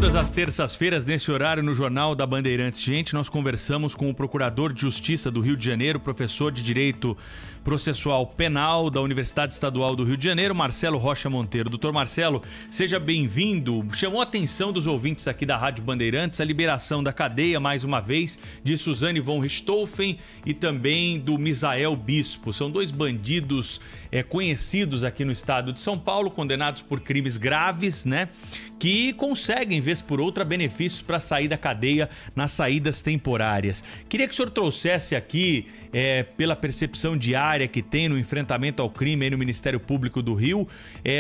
Todas as terças-feiras, nesse horário, no Jornal da Bandeirantes, gente, nós conversamos com o Procurador de Justiça do Rio de Janeiro, professor de Direito Processual Penal da Universidade Estadual do Rio de Janeiro, Marcelo Rocha Monteiro. Doutor Marcelo, seja bem-vindo. Chamou a atenção dos ouvintes aqui da Rádio Bandeirantes a liberação da cadeia, mais uma vez, de Suzane von Richthofen e também do Misael Bispo. São dois bandidos conhecidos aqui no estado de São Paulo, condenados por crimes graves, né? Que conseguem, vez por outra, benefícios para sair da cadeia nas saídas temporárias. Queria que o senhor trouxesse aqui, pela percepção diária que tem no enfrentamento ao crime aí no Ministério Público do Rio,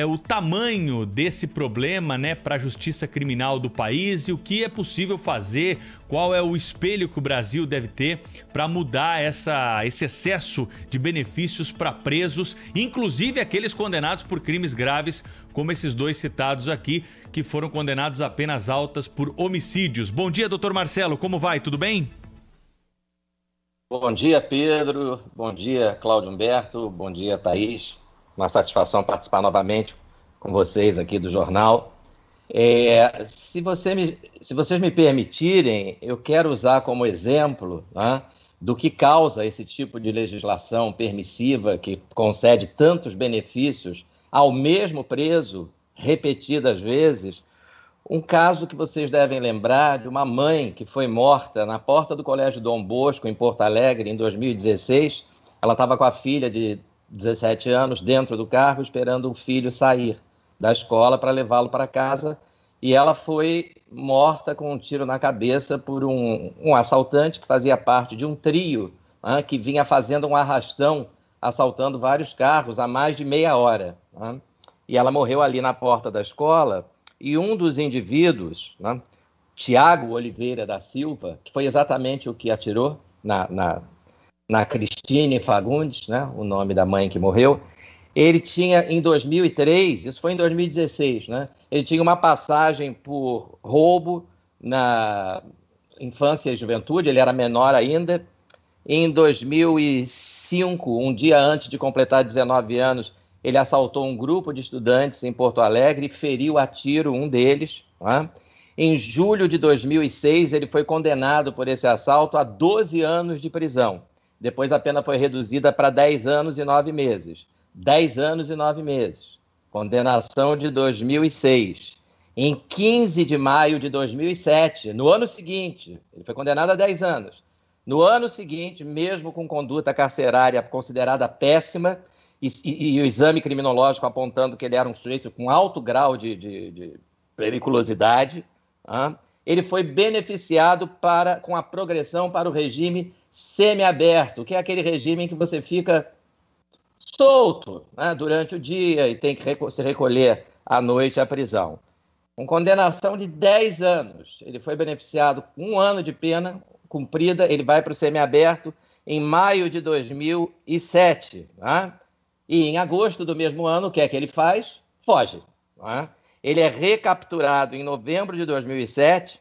o tamanho desse problema, né, para a justiça criminal do país e o que é possível fazer, qual é o espelho que o Brasil deve ter para mudar esse excesso de benefícios para presos, inclusive aqueles condenados por crimes graves, como esses dois citados aqui, que foram condenados a penas altas por homicídios. Bom dia, doutor Marcelo, como vai? Tudo bem? Bom dia, Pedro. Bom dia, Cláudio Humberto. Bom dia, Thaís. Uma satisfação participar novamente com vocês aqui do jornal. Se vocês me permitirem, eu quero usar como exemplo, né, do que causa esse tipo de legislação permissiva que concede tantos benefícios ao mesmo preso, repetidas vezes, um caso que vocês devem lembrar de uma mãe que foi morta na porta do Colégio Dom Bosco, em Porto Alegre, em 2016. Ela estava com a filha de 17 anos dentro do carro, esperando o filho sair da escola para levá-lo para casa, e ela foi morta com um tiro na cabeça por um assaltante que fazia parte de um trio, né, que vinha fazendo um arrastão, assaltando vários carros há mais de meia hora. Né? E ela morreu ali na porta da escola, e um dos indivíduos, né, Tiago Oliveira da Silva, que foi exatamente o que atirou na Cristine Fagundes, né, o nome da mãe que morreu, ele tinha, em 2003, isso foi em 2016, né, ele tinha uma passagem por roubo na infância e juventude, ele era menor ainda. Em 2005, um dia antes de completar 19 anos, ele assaltou um grupo de estudantes em Porto Alegre e feriu a tiro um deles. Né? Em julho de 2006, ele foi condenado por esse assalto a 12 anos de prisão. Depois a pena foi reduzida para 10 anos e 9 meses. 10 anos e 9 meses. Condenação de 2006. Em 15 de maio de 2007, no ano seguinte, ele foi condenado a 10 anos. No ano seguinte, mesmo com conduta carcerária considerada péssima e o exame criminológico apontando que ele era um sujeito com alto grau de periculosidade, ele foi beneficiado com a progressão para o regime semiaberto, que é aquele regime em que você fica solto, né, durante o dia e tem que se recolher à noite à prisão. Com condenação de 10 anos, ele foi beneficiado com 1 ano de pena cumprida, ele vai para o semiaberto em maio de 2007. Né? E em agosto do mesmo ano, o que é que ele faz? Foge. Né? Ele é recapturado em novembro de 2007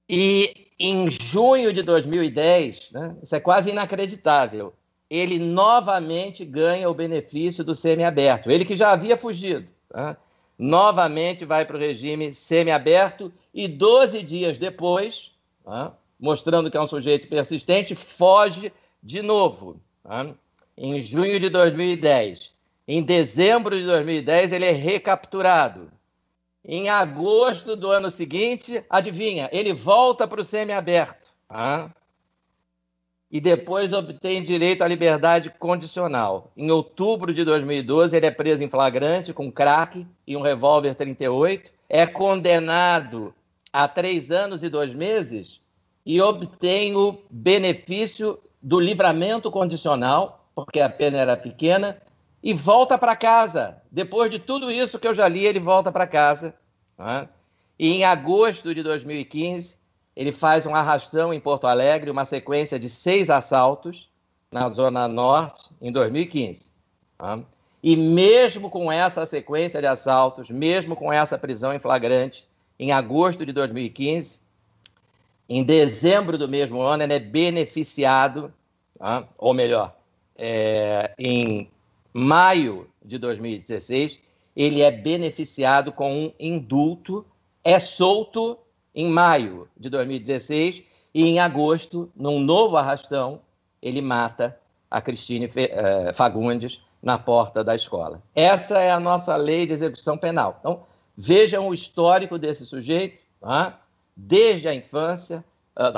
e em junho de 2010, né? Isso é quase inacreditável, ele novamente ganha o benefício do semiaberto. Ele que já havia fugido, né? Novamente vai para o regime semiaberto e 12 dias depois, né, mostrando que é um sujeito persistente, foge de novo. Né? Em junho de 2010. Em dezembro de 2010, ele é recapturado. Em agosto do ano seguinte, adivinha, ele volta para o semiaberto. Né? E depois obtém direito à liberdade condicional. Em outubro de 2012, ele é preso em flagrante com crack e um revólver 38, é condenado a 3 anos e 2 meses e obtém o benefício do livramento condicional, porque a pena era pequena, e volta para casa. Depois de tudo isso que eu já li, ele volta para casa. Né? E em agosto de 2015, ele faz um arrastão em Porto Alegre, uma sequência de 6 assaltos na Zona Norte, em 2015. Tá? E mesmo com essa sequência de assaltos, mesmo com essa prisão em flagrante, em agosto de 2015, em dezembro do mesmo ano, ele é beneficiado, tá? Ou melhor, em maio de 2016, ele é beneficiado com um indulto é solto em maio de 2016 e em agosto, num novo arrastão, ele mata a Cristine Fagundes na porta da escola. Essa é a nossa lei de execução penal. Então, vejam o histórico desse sujeito, desde a infância,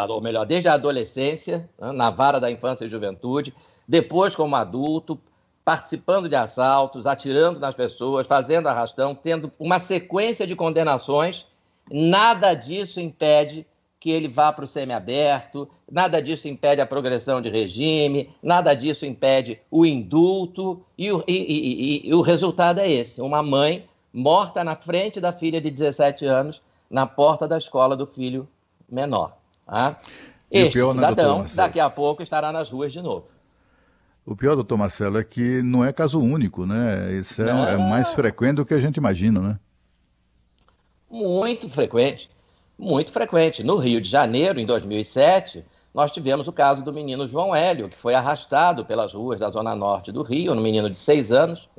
ou melhor, desde a adolescência, na vara da infância e juventude, depois como adulto, participando de assaltos, atirando nas pessoas, fazendo arrastão, tendo uma sequência de condenações. Nada disso impede que ele vá para o semiaberto, nada disso impede a progressão de regime, nada disso impede o indulto, e o resultado é esse: uma mãe morta na frente da filha de 17 anos, na porta da escola do filho menor. Este cidadão, daqui a pouco, estará nas ruas de novo. O pior, doutor Marcelo, é que não é caso único, né? Isso é mais frequente do que a gente imagina, né? Muito frequente, muito frequente. No Rio de Janeiro, em 2007, nós tivemos o caso do menino João Hélio, que foi arrastado pelas ruas da zona norte do Rio, um menino de 6 anos,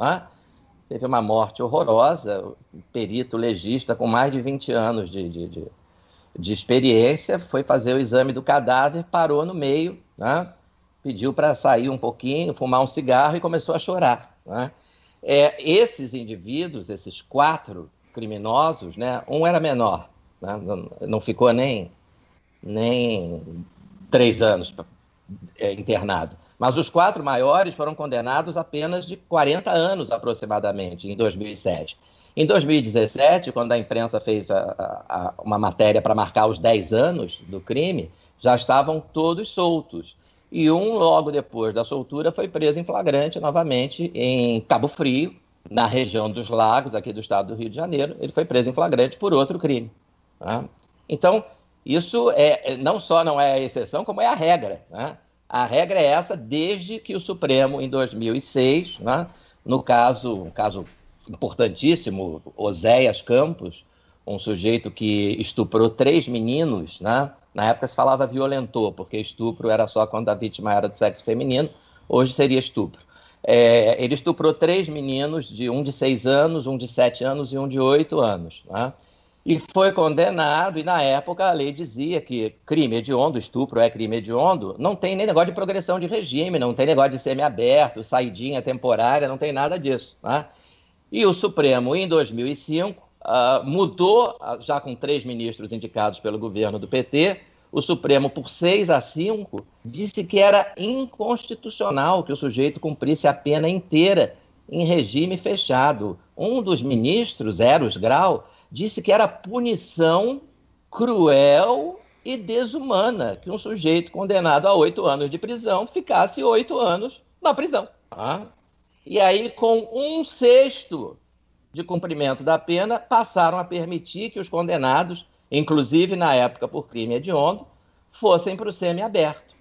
teve uma morte horrorosa, um perito legista com mais de 20 anos de experiência, foi fazer o exame do cadáver, parou no meio, pediu para sair um pouquinho, fumar um cigarro e começou a chorar. Esses indivíduos, esses 4 criminosos, um era menor, não ficou nem 3 anos internado, mas os 4 maiores foram condenados a penas de 40 anos aproximadamente, em 2007. Em 2017, quando a imprensa fez uma matéria para marcar os 10 anos do crime, já estavam todos soltos. E logo depois da soltura, foi preso em flagrante novamente em Cabo Frio, na região dos Lagos, aqui do estado do Rio de Janeiro. Ele foi preso em flagrante por outro crime. Então, isso não só não é a exceção, como é a regra. A regra é essa desde que o Supremo, em 2006, no caso, um caso importantíssimo, Oséias Campos, um sujeito que estuprou 3 meninos, na época se falava violentou, porque estupro era só quando a vítima era do sexo feminino, hoje seria estupro. Ele estuprou 3 meninos, um de 6 anos, um de 7 anos e um de 8 anos. E foi condenado, e na época a lei dizia que crime hediondo, estupro é crime hediondo, não tem nem negócio de progressão de regime, não tem negócio de semiaberto, saidinha temporária, não tem nada disso. E o Supremo, em 2005, mudou, já com 3 ministros indicados pelo governo do PT, o Supremo, por 6-5, disse que era inconstitucional que o sujeito cumprisse a pena inteira em regime fechado. Um dos ministros, Eros Grau, disse que era punição cruel e desumana que um sujeito condenado a 8 anos de prisão ficasse 8 anos na prisão. E aí, com 1/6 de cumprimento da pena, passaram a permitir que os condenados, inclusive na época por crime hediondo, fossem para o semiaberto.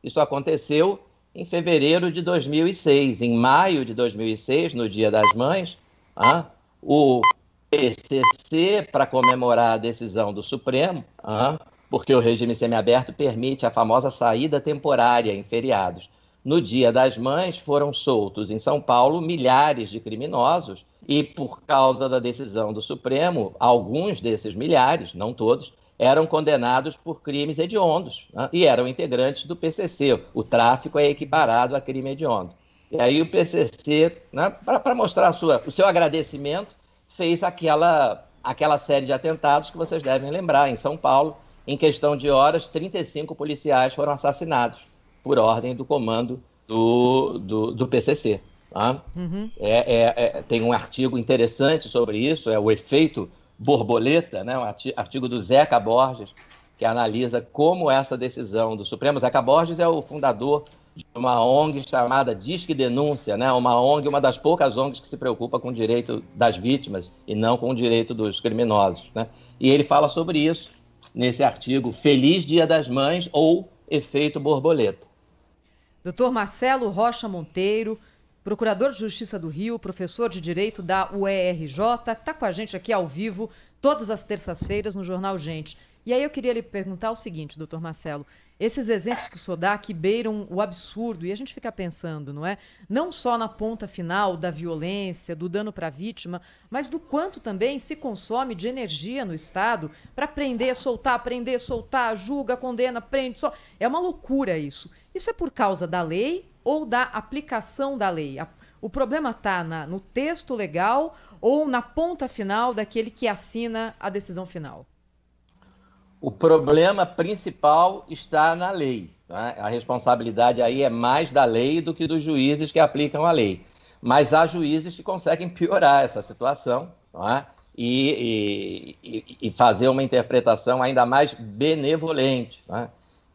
Isso aconteceu em fevereiro de 2006. Em maio de 2006, no Dia das Mães, o PCC, para comemorar a decisão do Supremo, porque o regime semiaberto permite a famosa saída temporária em feriados. No Dia das Mães, foram soltos em São Paulo milhares de criminosos e, por causa da decisão do Supremo, alguns desses milhares, não todos, eram condenados por crimes hediondos, e eram integrantes do PCC. O tráfico é equiparado a crime hediondo. E aí o PCC, para mostrar o seu agradecimento, fez aquela série de atentados que vocês devem lembrar. Em São Paulo, em questão de horas, 35 policiais foram assassinados por ordem do comando do PCC. Tem um artigo interessante sobre isso, é o efeito borboleta, um artigo do Zeca Borges, que analisa como essa decisão do Supremo. Zeca Borges é o fundador de uma ONG chamada Disque Denúncia, uma das poucas ONGs que se preocupa com o direito das vítimas e não com o direito dos criminosos. E ele fala sobre isso nesse artigo Feliz Dia das Mães ou Efeito Borboleta. Dr. Marcelo Rocha Monteiro, Procurador de Justiça do Rio, professor de Direito da UERJ, que está com a gente aqui ao vivo todas as terças-feiras no Jornal Gente. E aí eu queria lhe perguntar o seguinte, doutor Marcelo, esses exemplos que o senhor dá que beiram o absurdo, e a gente fica pensando, não é? Não só na ponta final da violência, do dano para a vítima, mas do quanto também se consome de energia no Estado para prender, soltar, julga, condena, prende, só. É uma loucura isso. Isso é por causa da lei ou da aplicação da lei? O problema está no texto legal ou na ponta final daquele que assina a decisão final? O problema principal está na lei. Né? A responsabilidade aí é mais da lei do que dos juízes que aplicam a lei. Mas há juízes que conseguem piorar essa situação, não é? e fazer uma interpretação ainda mais benevolente. Não é?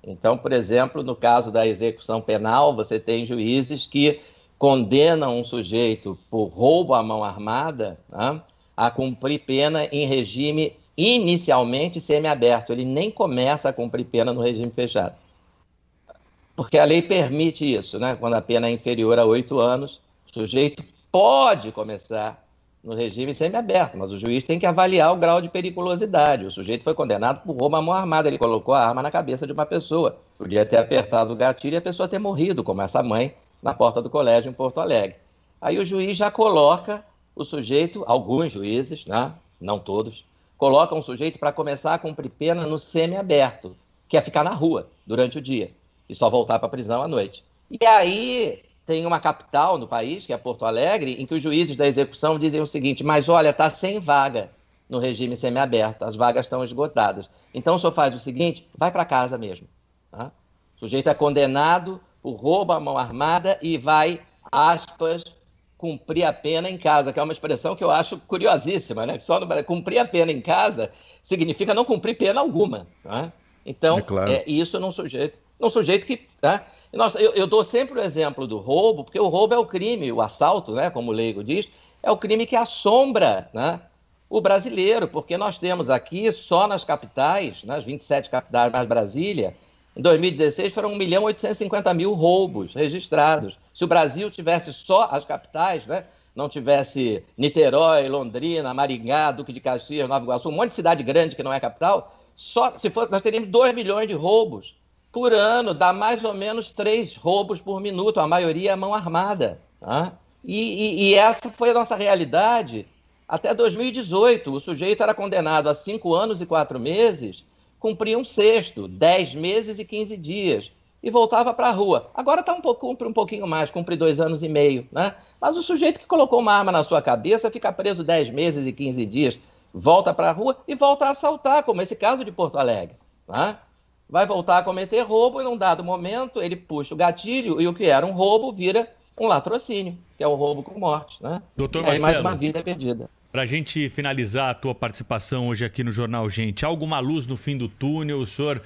Então, por exemplo, no caso da execução penal, você tem juízes que condenam um sujeito por roubo à mão armada, né, a cumprir pena em regime inicialmente semiaberto. Ele nem começa a cumprir pena no regime fechado. Porque a lei permite isso, né? Quando a pena é inferior a 8 anos, o sujeito pode começar no regime semiaberto, mas o juiz tem que avaliar o grau de periculosidade. O sujeito foi condenado por roubo à mão armada, ele colocou a arma na cabeça de uma pessoa. Podia ter apertado o gatilho e a pessoa ter morrido, como essa mãe na porta do colégio em Porto Alegre. Aí o juiz já coloca o sujeito, alguns juízes, né? Não todos, colocam o sujeito para começar a cumprir pena no semiaberto, que é ficar na rua durante o dia e só voltar para a prisão à noite. E aí tem uma capital no país, que é Porto Alegre, em que os juízes da execução dizem o seguinte: mas olha, está sem vaga no regime semiaberto, as vagas estão esgotadas. Então o senhor faz o seguinte, vai para casa mesmo. Tá? O sujeito é condenado por roubo à mão armada e vai, aspas, cumprir a pena em casa, que é uma expressão que eu acho curiosíssima, né? Só no Brasil, cumprir a pena em casa significa não cumprir pena alguma. Né? Então, claro. Isso num sujeito que... Né? Eu dou sempre o exemplo do roubo, porque o roubo é o crime, o assalto, né, como o leigo diz, é o crime que assombra, né, o brasileiro, porque nós temos aqui, só nas capitais, nas 27 capitais mais Brasília, em 2016 foram 1.850.000 roubos registrados. Se o Brasil tivesse só as capitais, né, não tivesse Niterói, Londrina, Maringá, Duque de Caxias, Nova Iguaçu, um monte de cidade grande que não é capital, só se fosse, nós teríamos 2 milhões de roubos por ano, dá mais ou menos 3 roubos por minuto, a maioria é mão armada. Tá? E essa foi a nossa realidade até 2018. O sujeito era condenado a 5 anos e 4 meses, cumpria um sexto, 10 meses e 15 dias, e voltava para a rua. Agora cumpre um pouquinho mais, cumpre 2 anos e meio. Né? Mas o sujeito que colocou uma arma na sua cabeça fica preso 10 meses e 15 dias, volta para a rua e volta a assaltar, como esse caso de Porto Alegre. Né? Vai voltar a cometer roubo e, num dado momento, ele puxa o gatilho e o que era um roubo vira um latrocínio, que é o roubo com morte. Né? Doutor Marcelo, mais Marcelo, uma vida perdida. para a gente finalizar a tua participação hoje aqui no Jornal Gente, há alguma luz no fim do túnel? O senhor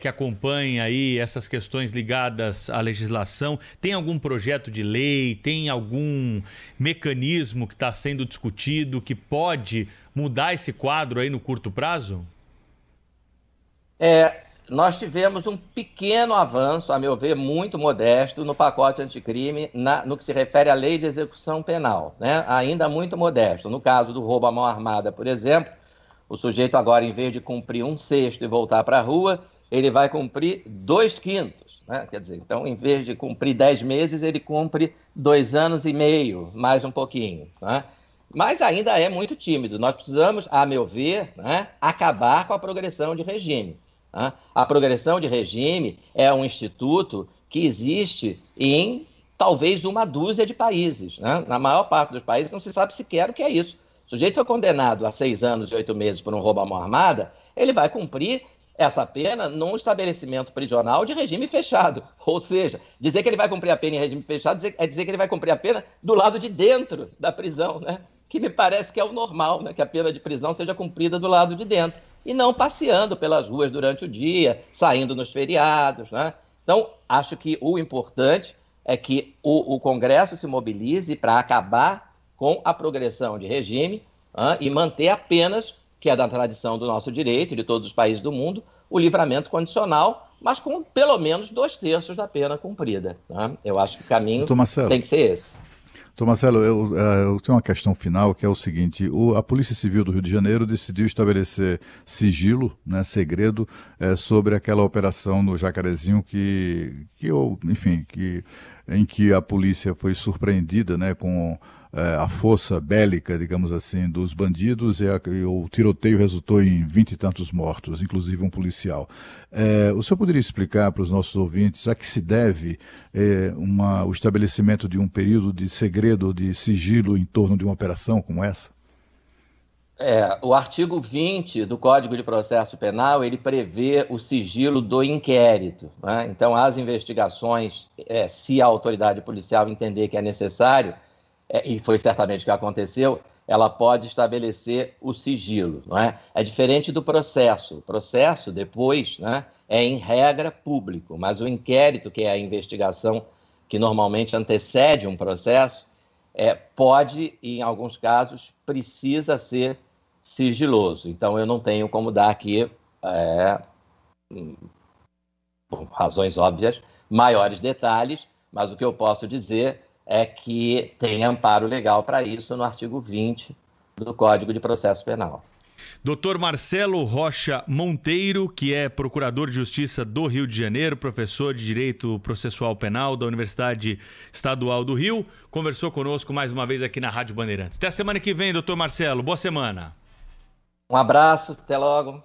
que acompanha aí essas questões ligadas à legislação, tem algum projeto de lei, tem algum mecanismo que está sendo discutido que pode mudar esse quadro aí no curto prazo? Nós tivemos um pequeno avanço, a meu ver, muito modesto, no pacote anticrime, no que se refere à lei de execução penal, né? Ainda muito modesto. No caso do roubo à mão armada, por exemplo, o sujeito agora, em vez de cumprir um sexto e voltar para a rua, ele vai cumprir 2/5. Né? Quer dizer, então, em vez de cumprir 10 meses, ele cumpre 2 anos e meio, mais um pouquinho. Né? Mas ainda é muito tímido. Nós precisamos, a meu ver, né, acabar com a progressão de regime. A progressão de regime é um instituto que existe em talvez 1 dúzia de países. Né? Na maior parte dos países não se sabe sequer o que é isso. O sujeito foi condenado a 6 anos e 8 meses por um roubo à mão armada, ele vai cumprir essa pena num estabelecimento prisional de regime fechado. Ou seja, dizer que ele vai cumprir a pena em regime fechado é dizer que ele vai cumprir a pena do lado de dentro da prisão, né? Que me parece que é o normal, né? Que a pena de prisão seja cumprida do lado de dentro. E não passeando pelas ruas durante o dia, saindo nos feriados. Né? Então, acho que o importante é que o Congresso se mobilize para acabar com a progressão de regime e manter apenas, que é da tradição do nosso direito e de todos os países do mundo, o livramento condicional, mas com pelo menos 2/3 da pena cumprida. Né? Eu acho que o caminho tem que ser esse. Então, Marcelo, eu tenho uma questão final, que é o seguinte: a Polícia Civil do Rio de Janeiro decidiu estabelecer sigilo, né, segredo, sobre aquela operação no Jacarezinho em que a polícia foi surpreendida, né, com a força bélica, digamos assim, dos bandidos, e o tiroteio resultou em 20 e tantos mortos, inclusive um policial. O senhor poderia explicar para os nossos ouvintes a que se deve o estabelecimento de um período de segredo ou de sigilo em torno de uma operação como essa? O artigo 20 do Código de Processo Penal, ele prevê o sigilo do inquérito, né? Então, as investigações, se a autoridade policial entender que é necessário, e foi certamente o que aconteceu, ela pode estabelecer o sigilo, não é? É diferente do processo. O processo, depois, né, é em regra público, mas o inquérito, que é a investigação que normalmente antecede um processo, pode, em alguns casos, precisa ser sigiloso. Então, eu não tenho como dar aqui, por razões óbvias, maiores detalhes, mas o que eu posso dizer é que tem amparo legal para isso no artigo 20 do Código de Processo Penal. Dr. Marcelo Rocha Monteiro, que é procurador de Justiça do Rio de Janeiro, professor de Direito Processual Penal da Universidade Estadual do Rio, conversou conosco mais uma vez aqui na Rádio Bandeirantes. Até a semana que vem, doutor Marcelo. Boa semana. Um abraço, até logo.